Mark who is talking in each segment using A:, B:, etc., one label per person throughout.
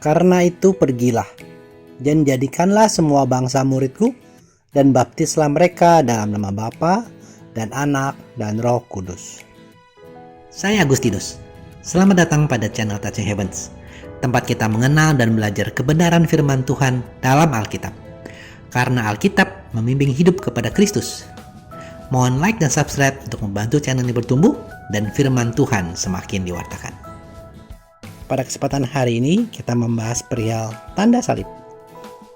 A: Karena itu pergilah, dan jadikanlah semua bangsa muridku, dan baptislah mereka dalam nama Bapa dan Anak dan Roh Kudus. Saya Agustinus. Selamat datang pada channel Touching Heavens, tempat kita mengenal dan belajar kebenaran firman Tuhan dalam Alkitab. Karena Alkitab membimbing hidup kepada Kristus. Mohon like dan subscribe untuk membantu channel ini bertumbuh dan firman Tuhan semakin diwartakan. Pada kesempatan hari ini kita membahas perihal tanda salib.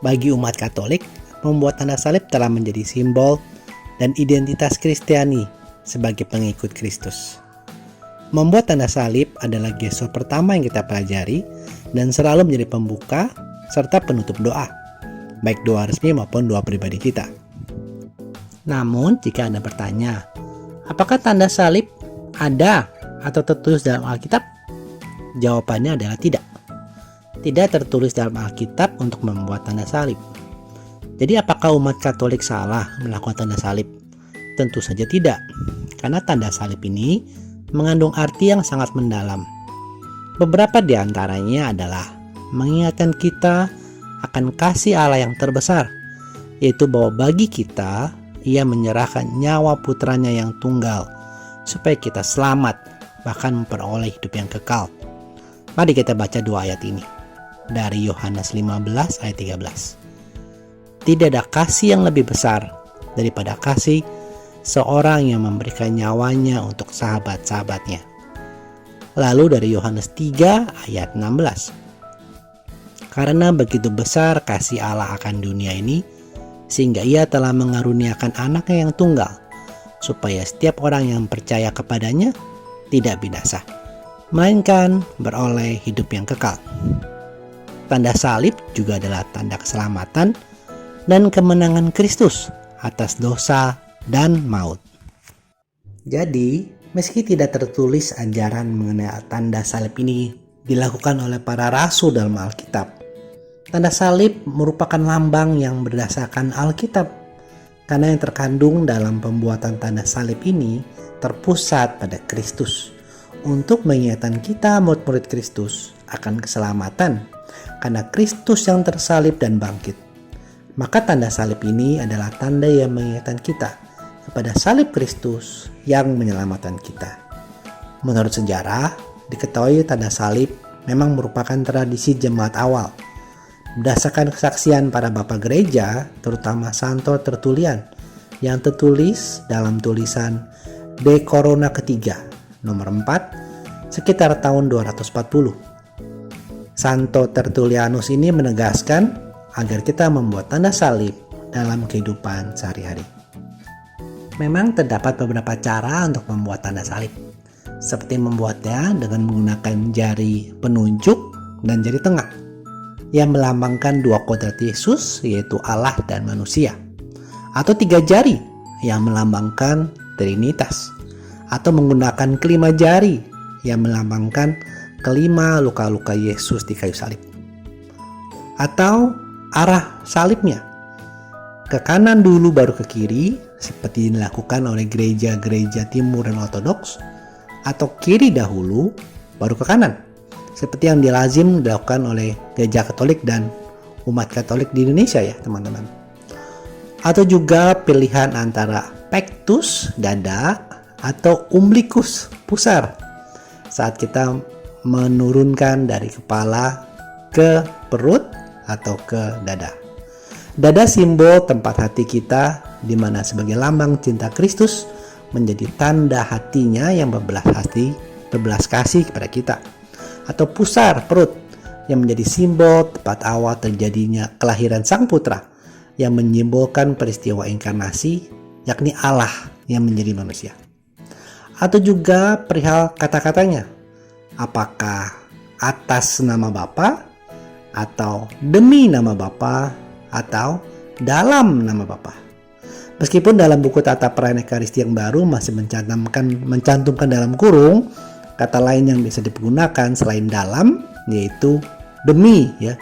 A: Bagi umat Katolik, membuat tanda salib telah menjadi simbol dan identitas Kristiani sebagai pengikut Kristus. Membuat tanda salib adalah gestur pertama yang kita pelajari dan selalu menjadi pembuka serta penutup doa, baik doa resmi maupun doa pribadi kita. Namun, jika Anda bertanya, apakah tanda salib ada atau tertulis dalam Alkitab? Jawabannya adalah tidak. Tidak tertulis dalam Alkitab untuk membuat tanda salib. Jadi apakah umat Katolik salah melakukan tanda salib? Tentu saja tidak. Karena tanda salib ini mengandung arti yang sangat mendalam. Beberapa di antaranya adalah mengingatkan kita akan kasih Allah yang terbesar, yaitu bahwa bagi kita, Ia menyerahkan nyawa putranya yang tunggal, supaya kita selamat, bahkan memperoleh hidup yang kekal. Mari kita baca dua ayat ini. Dari Yohanes 15 ayat 13. Tidak ada kasih yang lebih besar daripada kasih seorang yang memberikan nyawanya untuk sahabat-sahabatnya. Lalu dari Yohanes 3 ayat 16. Karena begitu besar kasih Allah akan dunia ini, sehingga Ia telah mengaruniakan anaknya yang tunggal, supaya setiap orang yang percaya kepadanya tidak binasa, melainkan beroleh hidup yang kekal. Tanda salib juga adalah tanda keselamatan dan kemenangan Kristus atas dosa dan maut. Jadi, meski tidak tertulis ajaran mengenai tanda salib ini dilakukan oleh para rasul dalam Alkitab, tanda salib merupakan lambang yang berdasarkan Alkitab, karena yang terkandung dalam pembuatan tanda salib ini terpusat pada Kristus untuk mengingatkan kita murid-murid Kristus akan keselamatan karena Kristus yang tersalib dan bangkit. Maka tanda salib ini adalah tanda yang mengingatkan kita kepada salib Kristus yang menyelamatkan kita. Menurut sejarah, diketahui tanda salib memang merupakan tradisi jemaat awal. Berdasarkan kesaksian para bapak gereja, terutama Santo Tertullian, yang tertulis dalam tulisan De Corona ketiga, nomor 4, sekitar tahun 240. Santo Tertullianus ini menegaskan agar kita membuat tanda salib dalam kehidupan sehari-hari. Memang terdapat beberapa cara untuk membuat tanda salib, seperti membuatnya dengan menggunakan jari penunjuk dan jari tengah, yang melambangkan dua kodrat Yesus, yaitu Allah dan manusia, atau tiga jari yang melambangkan Trinitas, atau menggunakan kelima jari yang melambangkan kelima luka-luka Yesus di kayu salib, atau arah salibnya ke kanan dulu baru ke kiri, seperti dilakukan oleh gereja-gereja Timur dan Ortodoks, atau kiri dahulu baru ke kanan, seperti yang dilazim dilakukan oleh gereja Katolik dan umat Katolik di Indonesia ya teman-teman. Atau juga pilihan antara pectus, dada, atau umbilicus, pusar, saat kita menurunkan dari kepala ke perut atau ke dada. Dada simbol tempat hati kita, di mana sebagai lambang cinta Kristus menjadi tanda hatinya yang berbelas kasih kepada kita. Atau pusar, perut, yang menjadi simbol tempat awal terjadinya kelahiran Sang Putra, yang menyimbolkan peristiwa inkarnasi, yakni Allah yang menjadi manusia. Atau juga perihal kata-katanya, apakah atas nama Bapa, atau demi nama Bapa, atau dalam nama Bapa. Meskipun dalam buku Tata Perayaan Ekaristi yang baru masih mencantumkan dalam kurung kata lain yang bisa digunakan selain dalam, yaitu demi, ya,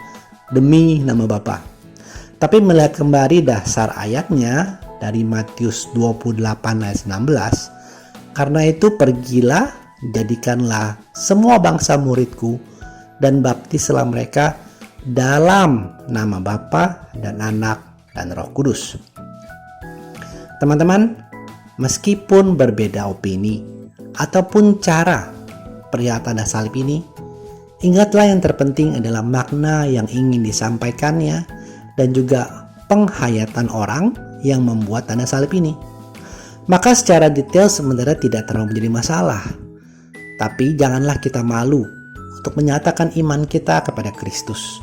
A: demi nama Bapa. Tapi melihat kembali dasar ayatnya dari Matius 28 ayat 19, karena itu pergilah, jadikanlah semua bangsa muridku dan baptislah mereka dalam nama Bapa dan Anak dan Roh Kudus. Teman-teman, meskipun berbeda opini ataupun cara perihal tanda salib ini, ingatlah yang terpenting adalah makna yang ingin disampaikannya dan juga penghayatan orang yang membuat tanda salib ini. Maka secara detail sebenarnya tidak terlalu menjadi masalah. Tapi janganlah kita malu untuk menyatakan iman kita kepada Kristus.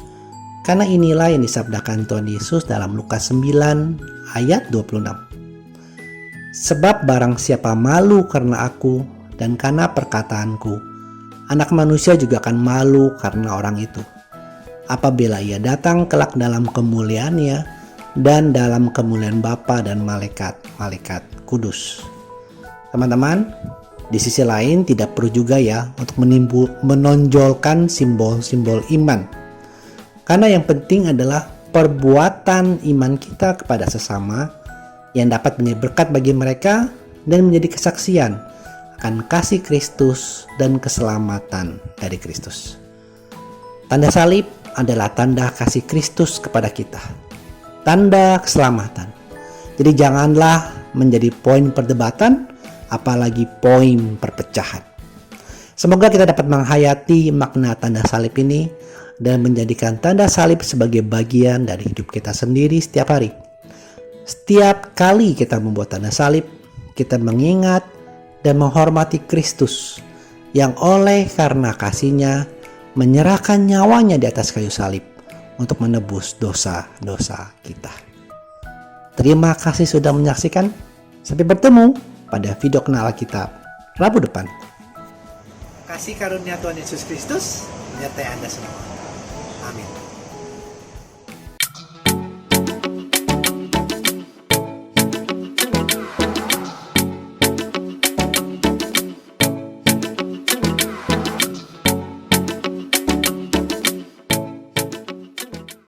A: Karena inilah yang disabdakan Tuhan Yesus dalam Lukas 9 ayat 26. Sebab barang siapa malu karena aku dan karena perkataanku, Anak Manusia juga akan malu karena orang itu, apabila ia datang kelak dalam kemuliaannya dan dalam kemuliaan Bapa dan malaikat-malaikat kudus. Teman-teman, di sisi lain tidak perlu juga ya untuk menonjolkan simbol-simbol iman. Karena yang penting adalah perbuatan iman kita kepada sesama yang dapat menjadi berkat bagi mereka dan menjadi kesaksian akan kasih Kristus dan keselamatan dari Kristus. Tanda salib adalah tanda kasih Kristus kepada kita, tanda keselamatan. Jadi janganlah menjadi poin perdebatan, apalagi poin perpecahan. Semoga kita dapat menghayati makna tanda salib ini dan menjadikan tanda salib sebagai bagian dari hidup kita sendiri setiap hari. Setiap kali kita membuat tanda salib, kita mengingat dan menghormati Kristus yang oleh karena kasih-Nya menyerahkan nyawanya di atas kayu salib untuk menebus dosa-dosa kita. Terima kasih sudah menyaksikan. Sampai bertemu pada video Kenal Alkitab Rabu depan. Kasih karunia Tuhan Yesus Kristus menyertai Anda semua.